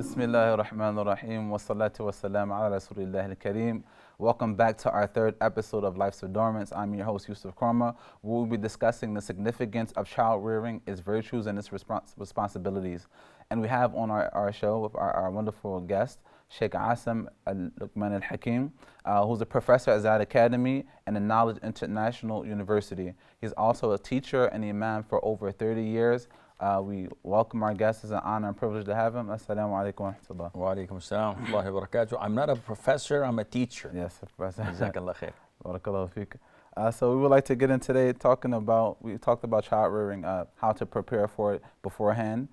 Bismillahir Rahmanir Rahim wa salatu wa salam ala Rasulillah al-Kareem. Welcome back to our third episode of Life's Adornments. I'm your host, Yusuf Karma. We'll be discussing the significance of child rearing, its virtues, and its responsibilities. And we have on our show with our wonderful guest, Sheikh Assim al-Hakeem, who's a professor at Zad Academy and a Knowledge International University. He's also a teacher and imam for over 30 years. We welcome our guests. It's an honor and privilege to have him. Assalamu alaikum wa rahmatullah. Wa alaikum assalam wa rahmatullahi wa barakatuh. I'm not a professor, I'm a teacher. Yes, Professor. Jazakallah khair. Barakallahu feek. So we would like to get in today we talked about child rearing, how to prepare for it beforehand,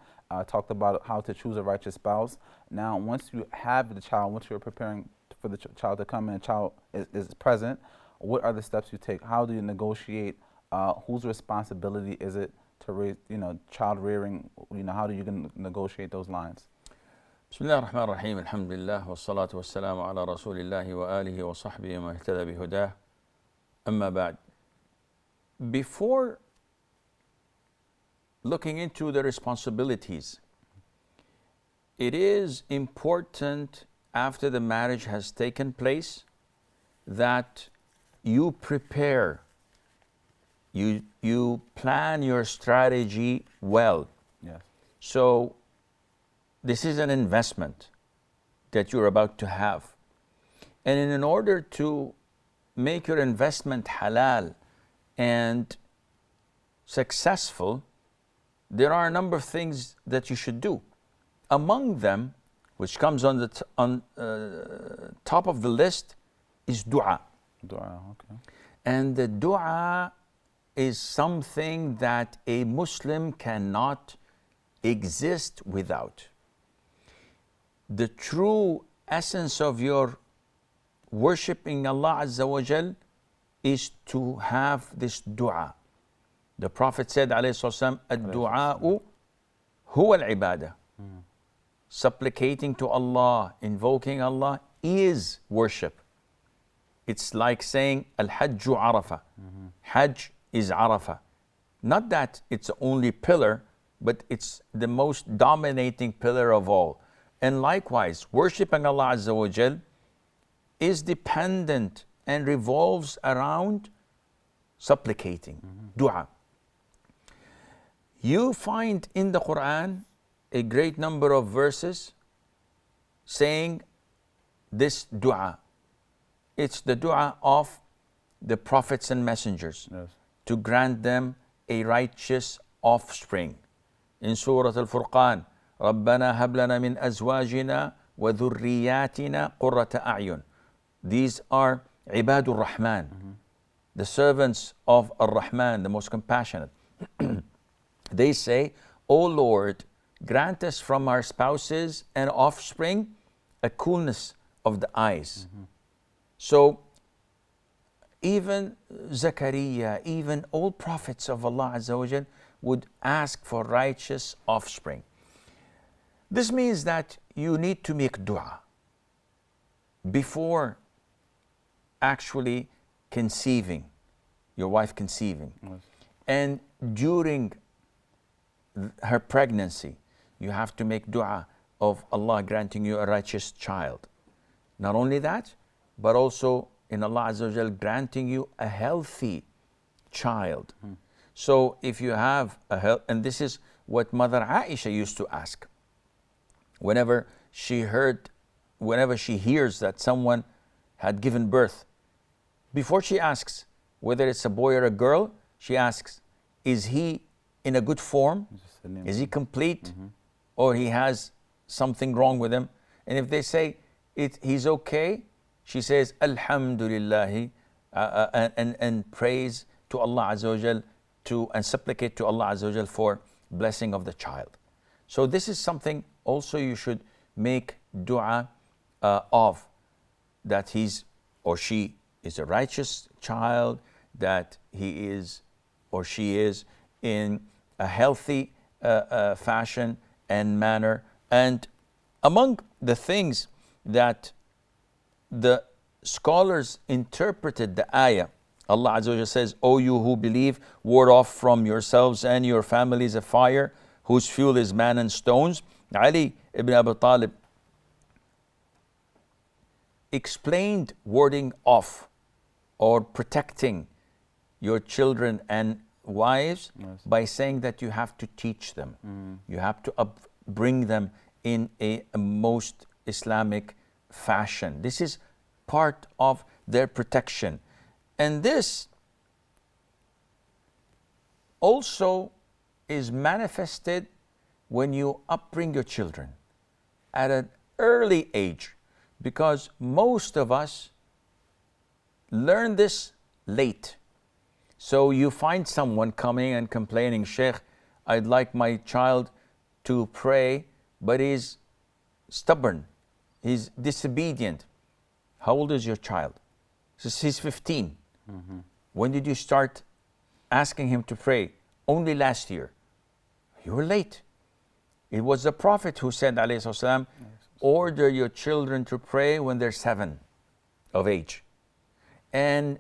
talked about how to choose a righteous spouse. Now, once you have the child, once you're preparing for the child to come and the child is present, what are the steps you take? How do you negotiate? Whose responsibility is it to raise, child rearing? How do you negotiate those lines? Bismillah ar-Rahman ar-Rahim. Alhamdulillah. Wa salatu wa salamu ala rasulillahi wa alihi wa sahbihi wa ihtada bi hudah. Amma ba'd. Before looking into the responsibilities, it is important after the marriage has taken place that you prepare, you plan your strategy well. Yes. So this is an investment that you're about to have. And in order to make your investment halal and successful, there are a number of things that you should do. Among them, which comes on the top of the list, is du'a. Du'a, okay. And the du'a is something that a Muslim cannot exist without. The true essence of your worshipping Allah Azza wa Jal is to have this du'a. The Prophet said, alayhi sallam, ad-du'a'u huwa al-ibadah. Supplicating to Allah, invoking Allah is worship. It's like saying, al-hajju arafa. Hajj is Arafah. Not that it's the only pillar, but it's the most dominating pillar of all. And likewise, worshipping Allah Azza wa Jal is dependent and revolves around supplicating, du'a. You find in the Quran a great number of verses saying this du'a. It's the du'a of the prophets and messengers. Yes. To grant them a righteous offspring. In Surah Al-Furqan, رَبَّنَا هَبْ لَنَا مِنْ أَزْوَاجِنَا وَذُرِّيَّاتِنَا قُرَّةَ أَعْيُنٍ. These are Ibadur Rahman, the servants of Ar-Rahman, the most compassionate. They say, O Lord, grant us from our spouses and offspring a coolness of the eyes. So, even Zakaria, even all prophets of Allah Azza wa Jal would ask for righteous offspring. This means that you need to make dua before actually conceiving, your wife conceiving. Yes. And during her pregnancy, you have to make dua of Allah granting you a righteous child. Not only that, but also in Allah Azza wa Jal granting you a healthy child. So if you have and this is what Mother Aisha used to ask. Whenever she hears that someone had given birth, before she asks whether it's a boy or a girl, she asks, is he in a good form? Is he complete? Or he has something wrong with him? And if they say he's okay, she says, Alhamdulillah, and praise to Allah Azza wa Jal, and supplicate to Allah Azza wa Jal for blessing of the child. So this is something also you should make dua of, that he's or she is a righteous child, that he is or she is in a healthy fashion and manner. And among the things that the scholars interpreted the ayah, Allah Azza wa Jalla says, O you who believe, ward off from yourselves and your families a fire whose fuel is man and stones. Ali ibn Abi Talib explained warding off or protecting your children and wives by saying that you have to teach them. You have to bring them in a most Islamic fashion. This is part of their protection. And this also is manifested when you upbring your children at an early age, because most of us learn this late. So you find someone coming and complaining, Sheikh, I'd like my child to pray, but he's stubborn, he's disobedient. How old is your child? Says he's 15. When did you start asking him to pray? Only last year. You were late. It was the Prophet who said, alayhi salam, order your children to pray when they're 7 of age, and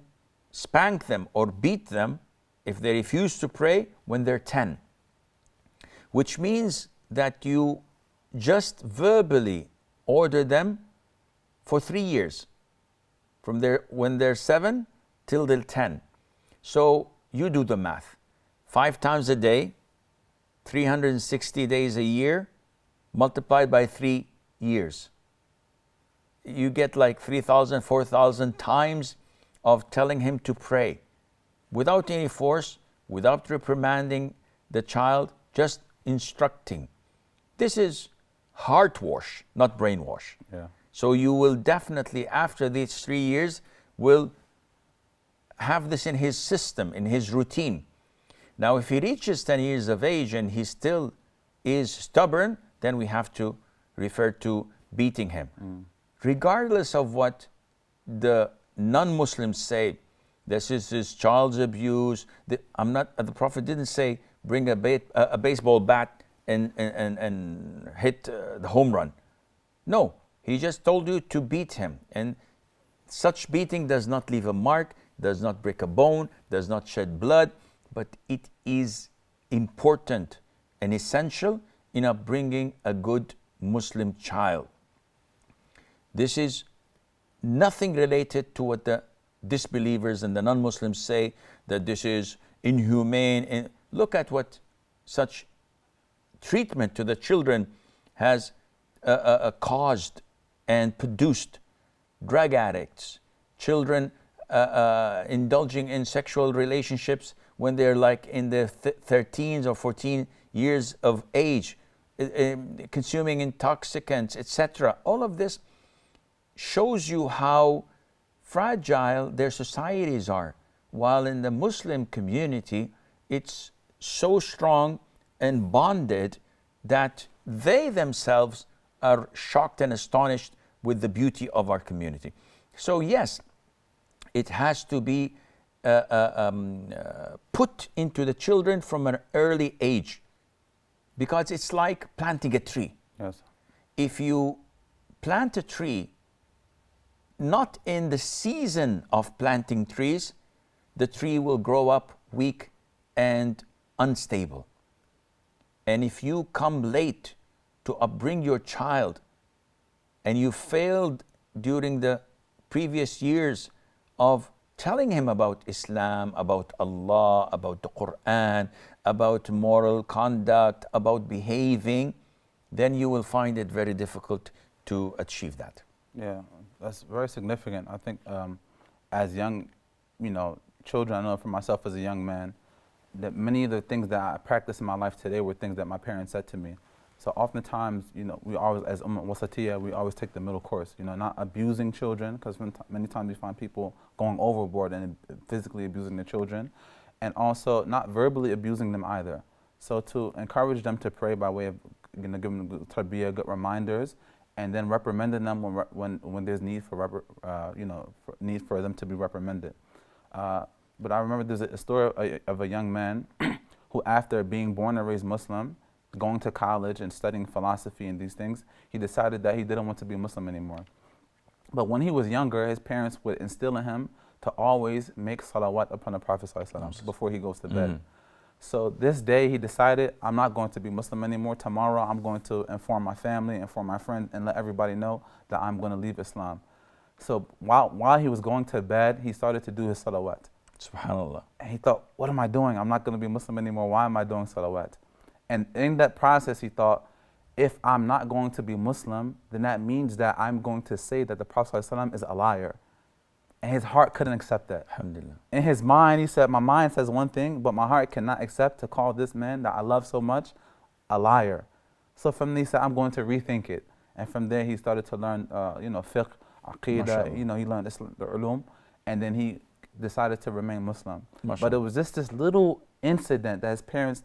spank them or beat them if they refuse to pray when they're 10. Which means that you just verbally order them for 3 years, from when they're 7 till they're 10. So you do the math. 5 times a day, 360 days a year, multiplied by 3 years. You get like 3,000, 4,000 times of telling him to pray without any force, without reprimanding the child, just instructing. This is heart wash, not brainwash. Yeah. So you will definitely, after these 3 years, will have this in his system, in his routine. Now, if he reaches 10 years of age and he still is stubborn, then we have to refer to beating him. Regardless of what the non-Muslims say, this is child's abuse. The Prophet didn't say bring a baseball bat and hit the home run. No, he just told you to beat him. And such beating does not leave a mark, does not break a bone, does not shed blood, but it is important and essential in upbringing a good Muslim child. This is nothing related to what the disbelievers and the non-Muslims say, that this is inhumane. And look at what such treatment to the children has caused and produced. Drug addicts, children indulging in sexual relationships when they're like in their 13 or 14 years of age, consuming intoxicants, etc. All of this shows you how fragile their societies are. While in the Muslim community, it's so strong and bonded that they themselves are shocked and astonished with the beauty of our community. So yes, it has to be put into the children from an early age, because it's like planting a tree. Yes. If you plant a tree not in the season of planting trees, the tree will grow up weak and unstable. And if you come late to upbring your child and you failed during the previous years of telling him about Islam, about Allah, about the Quran, about moral conduct, about behaving, then you will find it very difficult to achieve that. Yeah, that's very significant. I think as young, children, I know for myself as a young man, that many of the things that I practice in my life today were things that my parents said to me. So oftentimes, we always, as wasatiyah, we always take the middle course, not abusing children, because many times we find people going overboard and physically abusing their children, and also not verbally abusing them either. So to encourage them to pray by way of giving them tarbiyah, good reminders, and then reprimanding them when there's need for need for them to be reprimanded. But I remember there's a story of a young man who, after being born and raised Muslim, going to college and studying philosophy and these things, he decided that he didn't want to be Muslim anymore. But when he was younger, his parents would instill in him to always make salawat upon the Prophet ﷺ before he goes to bed. So this day he decided, I'm not going to be Muslim anymore. Tomorrow I'm going to inform my family, inform my friends, and let everybody know that I'm going to leave Islam. So while he was going to bed, he started to do his salawat. Subhanallah. And he thought, what am I doing? I'm not going to be Muslim anymore. Why am I doing salawat? And in that process, he thought, if I'm not going to be Muslim, then that means that I'm going to say that the Prophet ﷺ is a liar. And his heart couldn't accept that. Alhamdulillah. In his mind, he said, my mind says one thing, but my heart cannot accept to call this man that I love so much a liar. So from there, he said, I'm going to rethink it. And from there, he started to learn, fiqh, aqidah, he learned the ulum, and then he decided to remain Muslim. But it was just this little incident that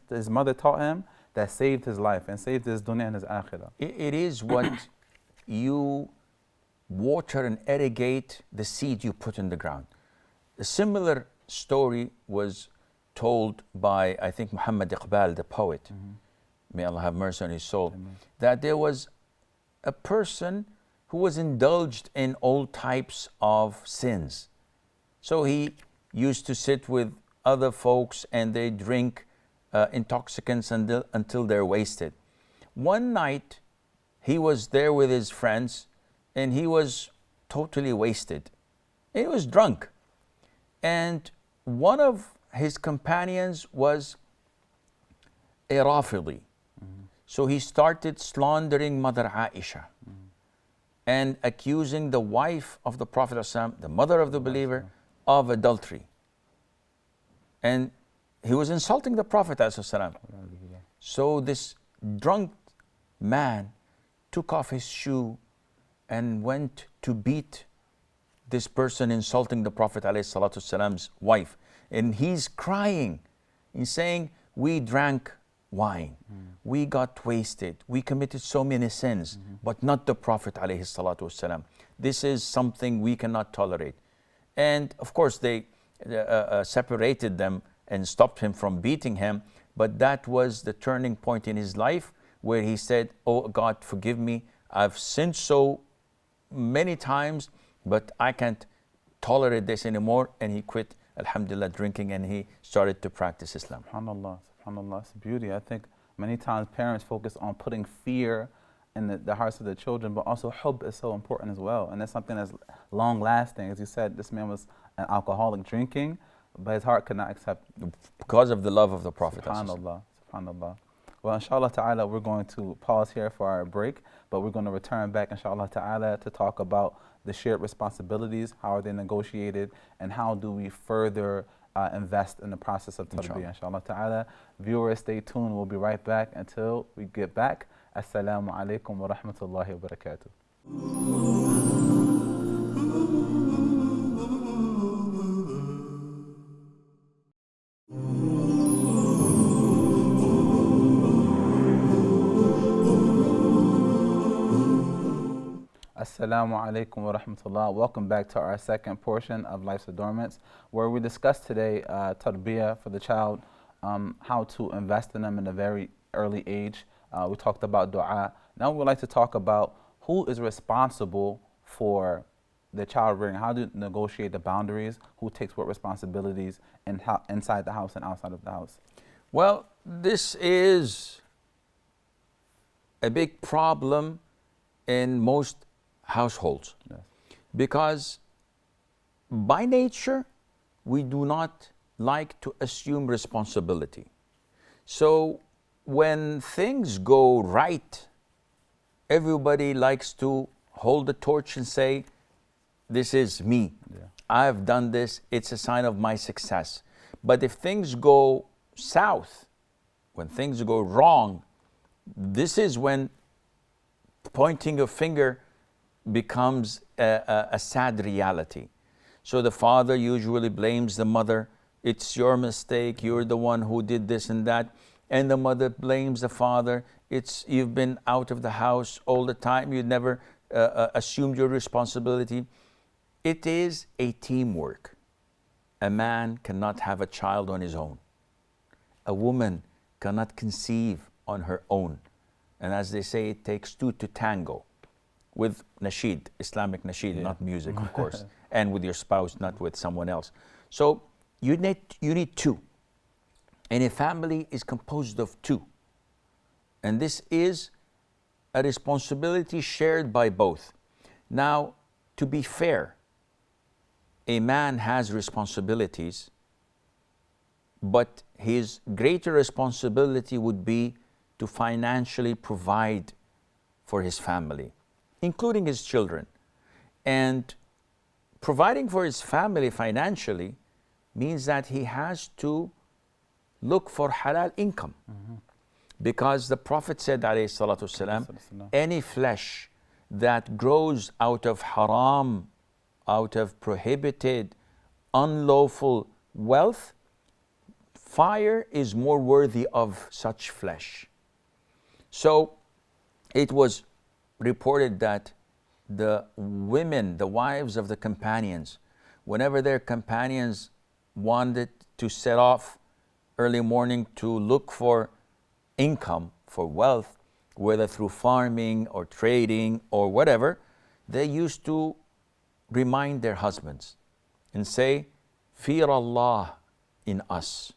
his mother taught him that saved his life and saved his dunya and his akhirah. It is what you water and irrigate the seed you put in the ground. A similar story was told by, I think, Muhammad Iqbal, the poet. May Allah have mercy on his soul. Amen. That there was a person who was indulged in all types of sins. So he used to sit with other folks and they drink intoxicants until they're wasted. One night, he was there with his friends and he was totally wasted. He was drunk. And one of his companions was a Rafidi. So he started slandering Mother Aisha and accusing the wife of the Prophet ﷺ, the mother of the believer, of adultery. And he was insulting the Prophet ﷺ. So this drunk man took off his shoe and went to beat this person insulting the Prophet ﷺ's wife. And he's crying. He's saying, we drank wine. We got wasted. We committed so many sins, but not the Prophet ﷺ. This is something we cannot tolerate. And of course, they separated them and stopped him from beating him. But that was the turning point in his life where he said, oh God, forgive me. I've sinned so many times, but I can't tolerate this anymore. And he quit, alhamdulillah, drinking, and he started to practice Islam. SubhanAllah, SubhanAllah, it's beauty. I think many times parents focus on putting fear in the hearts of their children, but also hubb is so important as well. And that's something that's long lasting. As you said, this man was an alcoholic drinking, but his heart could not accept. Because of the love of the Prophet. SubhanAllah, SubhanAllah. Well, inshallah ta'ala, we're going to pause here for our break, but we're going to return back, inshallah ta'ala, to talk about the shared responsibilities, how are they negotiated, and how do we further invest in the process of tarbiyah, inshallah ta'ala. Viewers, stay tuned. We'll be right back until we get back. Assalamu alaikum wa rahmatullahi wa barakatuh. Assalamu alaikum wa rahmatullah. Welcome back to our second portion of Life's Adornments, where we discuss today tarbiyah for the child, how to invest in them in a very early age. We talked about duaa. Now we'd like to talk about who is responsible for the child rearing, how to negotiate the boundaries, who takes what responsibilities inside the house and outside of the house. Well, this is a big problem in most households. Yes. Because by nature, we do not like to assume responsibility. So when things go right, everybody likes to hold the torch and say, this is me. Yeah. I've done this. It's a sign of my success. But if things go south, when things go wrong, this is when pointing a finger becomes a sad reality. So the father usually blames the mother. It's your mistake. You're the one who did this and that. And the mother blames the father. You've been out of the house all the time. You never assumed your responsibility. It is a teamwork. A man cannot have a child on his own. A woman cannot conceive on her own. And as they say, it takes two to tango. With nasheed, Islamic nasheed, not music, of course. And with your spouse, not with someone else. So you need two. And a family is composed of two. And this is a responsibility shared by both. Now, to be fair, a man has responsibilities, but his greater responsibility would be to financially provide for his family, including his children. And providing for his family financially means that he has to look for halal income. Because the Prophet said, alayhi salatu wasalam, any flesh that grows out of haram, out of prohibited, unlawful wealth, fire is more worthy of such flesh. So it was reported that the women, the wives of the companions, whenever their companions wanted to set off early morning to look for income, for wealth, whether through farming or trading or whatever, they used to remind their husbands and say, fear Allah in us.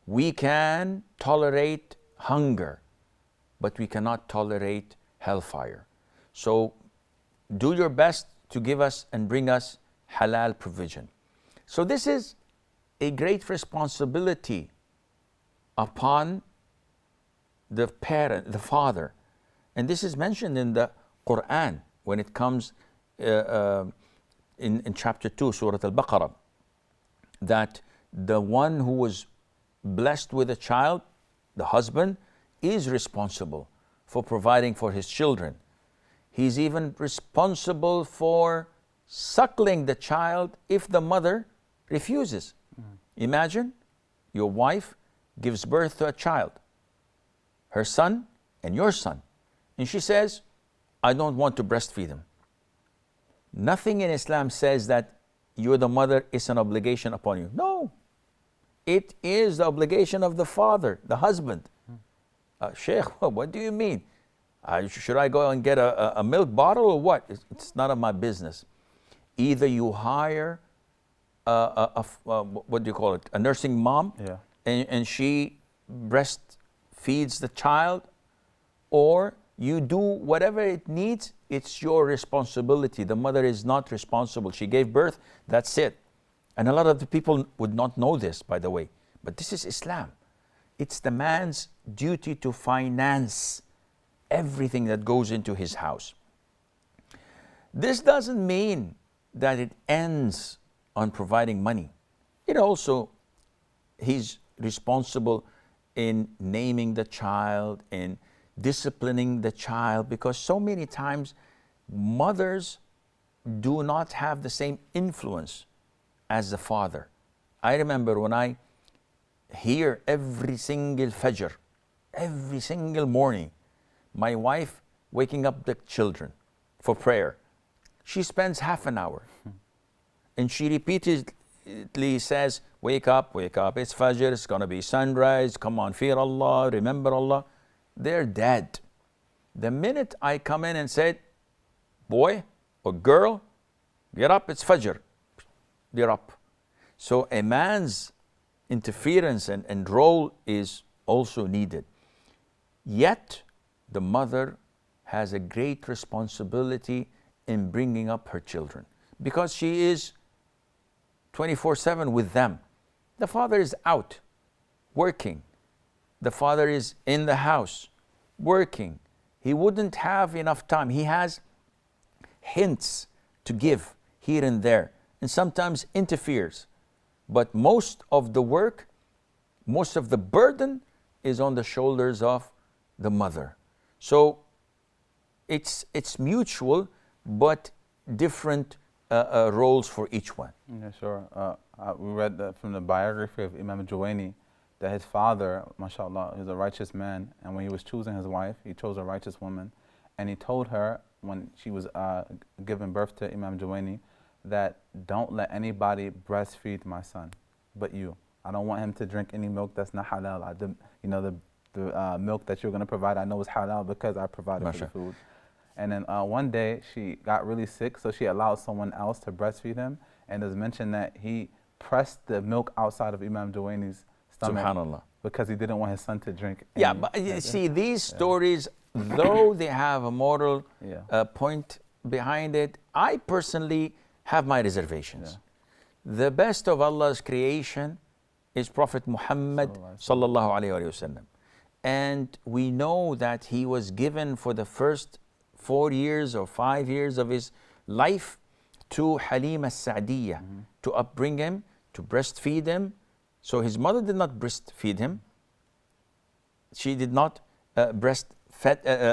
We can tolerate hunger, but we cannot tolerate hellfire. So do your best to give us and bring us halal provision. So this is a great responsibility upon the parent, the father. And this is mentioned in the Quran when it comes in chapter 2, Surah Al-Baqarah, that the one who was blessed with a child, the husband, is responsible for providing for his children. He's even responsible for suckling the child if the mother refuses. Imagine your wife gives birth to a child, her son and your son, and she says, I don't want to breastfeed him. Nothing in Islam says that you're the mother, it's an obligation upon you. No, it is the obligation of the father, the husband. Sheikh, what do you mean? Should I go and get a milk bottle or what? It's none of my business. Either you hire what do you call it? A nursing mom, and she breastfeeds the child, or you do whatever it needs. It's your responsibility. The mother is not responsible. She gave birth, that's it. And a lot of the people would not know this, by the way. But this is Islam. It's the man's duty to finance everything that goes into his house. This doesn't mean that it ends on providing money. It also, he's responsible in naming the child, in disciplining the child, because so many times mothers do not have the same influence as the father. I remember when I hear every single Fajr, every single morning, my wife waking up the children for prayer. She spends half an hour and she repeatedly says, wake up, it's Fajr, it's going to be sunrise, come on, fear Allah, remember Allah. They're dead. The minute I come in and say, boy or girl, get up, it's Fajr, they're up. So a man's interference and role is also needed. Yet, the mother has a great responsibility in bringing up her children because she is 24/7 with them. The father is out working. The father is in the house working. He wouldn't have enough time. He has hints to give here and there and sometimes interferes. But most of the work, most of the burden is on the shoulders of the mother. So it's mutual, but different roles for each one. Yeah, sure. We read from the biography of Imam Juwayni that his father, mashallah, is a righteous man, and when he was choosing his wife, he chose a righteous woman, and he told her when she was giving birth to Imam Juwayni that don't let anybody breastfeed my son but you. I don't want him to drink any milk that's not halal. The milk that you're going to provide, I know is halal because I provided for the food. And then one day she got really sick, so she allowed someone else to breastfeed him. And it's mentioned that he pressed the milk outside of Imam Juwayni's stomach, subhanallah, because he didn't want his son to drink. Yeah, but you see, these stories, though they have a moral point behind it, I personally have my reservations. The best of Allah's creation is Prophet Muhammad sallallahu alaihi wasallam. And we know that he was given for the first 4 years or 5 years of his life to Halima Sa'diyah to upbring him, to breastfeed him. So his mother did not breastfeed him. She did not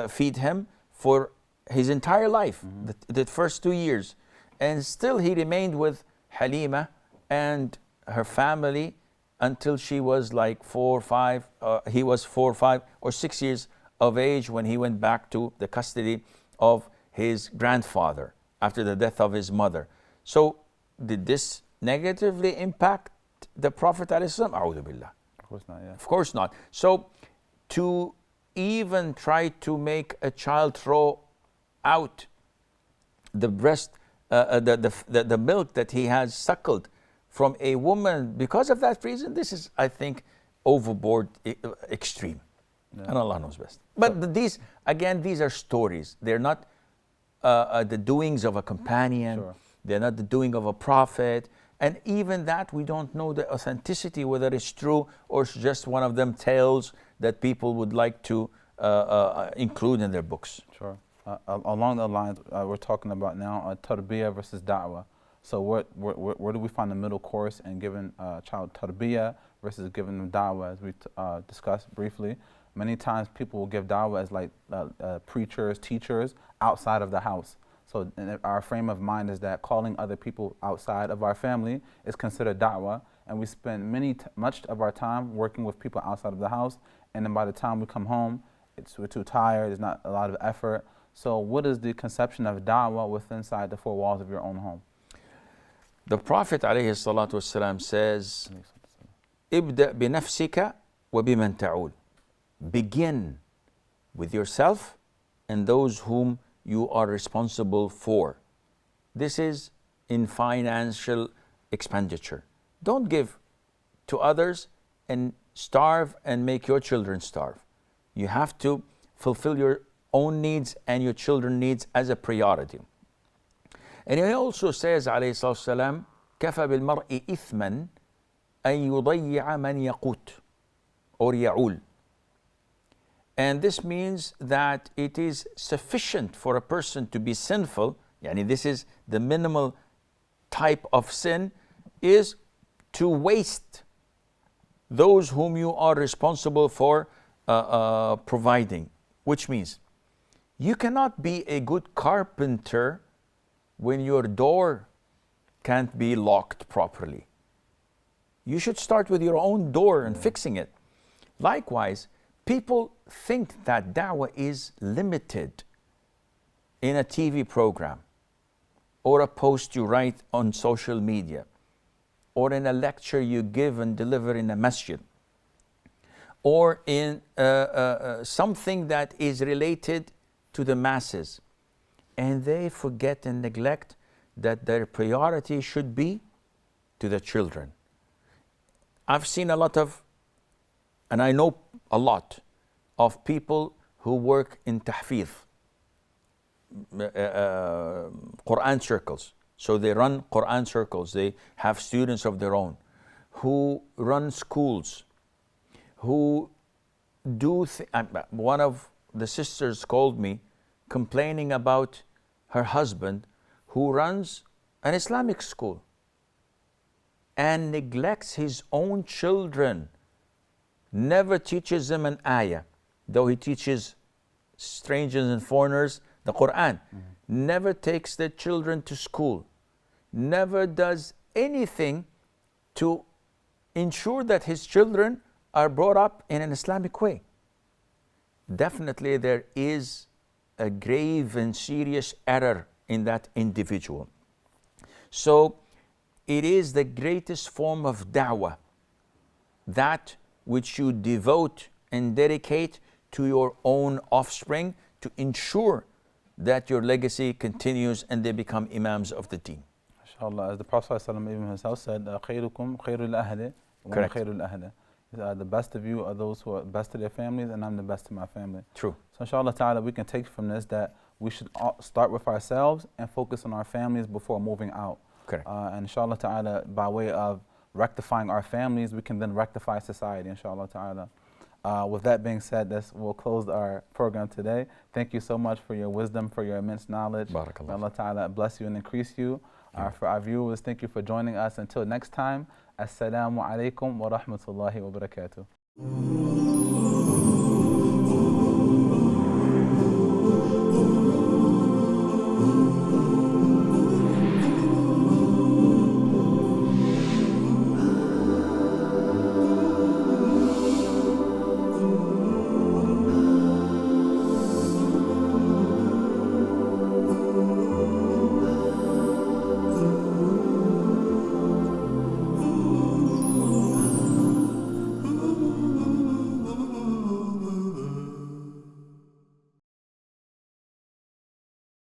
feed him for his entire life, the first 2 years. And still he remained with Halima and her family until she was like 4 or 5, he was 4 or 5 or 6 years of age when he went back to the custody of his grandfather after the death of his mother. So did this negatively impact the Prophet ﷺ? A'udhu billah. Of course not, yeah. Of course not. So to even try to make a child throw out the breast, the milk that he has suckled from a woman because of that reason, this is, I think, overboard, extreme. Yeah. And Allah knows best. But these, again, these are stories. They're not the doings of a companion. Sure. They're not the doing of a prophet. And even that, we don't know the authenticity, whether it's true or it's just one of them tales that people would like to include in their books. Sure. Along the lines, we're talking about now tarbiyah versus da'wah. So where do we find the middle course in giving a child tarbiyah versus giving them da'wah, as we discussed briefly? Many times people will give da'wah as like preachers, teachers outside of the house. So our frame of mind is that calling other people outside of our family is considered da'wah, and we spend much of our time working with people outside of the house, and then by the time we come home, we're too tired, there's not a lot of effort. So what is the conception of da'wah within inside the four walls of your own home? The Prophet ﷺ says, "Ibda binafsika wa biman ta'ul." Begin with yourself and those whom you are responsible for. This is in financial expenditure. Don't give to others and starve and make your children starve. You have to fulfill your own needs and your children's needs as a priority. And he also says, alayhi salatu wasalam, كَفَى بِالْمَرْءِ إِثْمًا أَن يُضَيِّعَ مَنْ يَقُوتُ or يَعُول. And this means that it is sufficient for a person to be sinful, yani this is the minimal type of sin, is to waste those whom you are responsible for providing. Which means you cannot be a good carpenter when your door can't be locked properly. You should start with your own door and fixing it. Likewise, people think that da'wah is limited in a TV program or a post you write on social media or in a lecture you give and deliver in a masjid or in something that is related to the masses. And they forget and neglect that their priority should be to the children. I've seen a lot of, and I know a lot of people who work in tahfidh, Quran circles. So they run Quran circles, they have students of their own, who run schools, who do, one of the sisters called me complaining about her husband who runs an Islamic school and neglects his own children, never teaches them an ayah, though he teaches strangers and foreigners the Quran, never takes their children to school, never does anything to ensure that his children are brought up in an Islamic way. Definitely there is a grave and serious error in that individual. So it is the greatest form of da'wah, that which you devote and dedicate to your own offspring to ensure that your legacy continues and they become imams of the deen. Inshallah, as the Prophet ﷺ even himself said, خَيْرُكُمْ خَيْرُ الْأَهْلِ وَأَنَا خَيْرُ الْأَهْلِ. The best of you are those who are best to their families, and I'm the best to my family. True. So inshallah ta'ala, we can take from this that we should start with ourselves and focus on our families before moving out. Correct. And inshallah ta'ala, by way of rectifying our families, we can then rectify society, inshallah ta'ala. With that being said, we'll close our program today. Thank you so much for your wisdom, for your immense knowledge. Barakallah. May Allah ta'ala bless you and increase you. For our viewers, thank you for joining us. Until next time, Assalamu alaikum wa rahmatullahi wa barakatuh.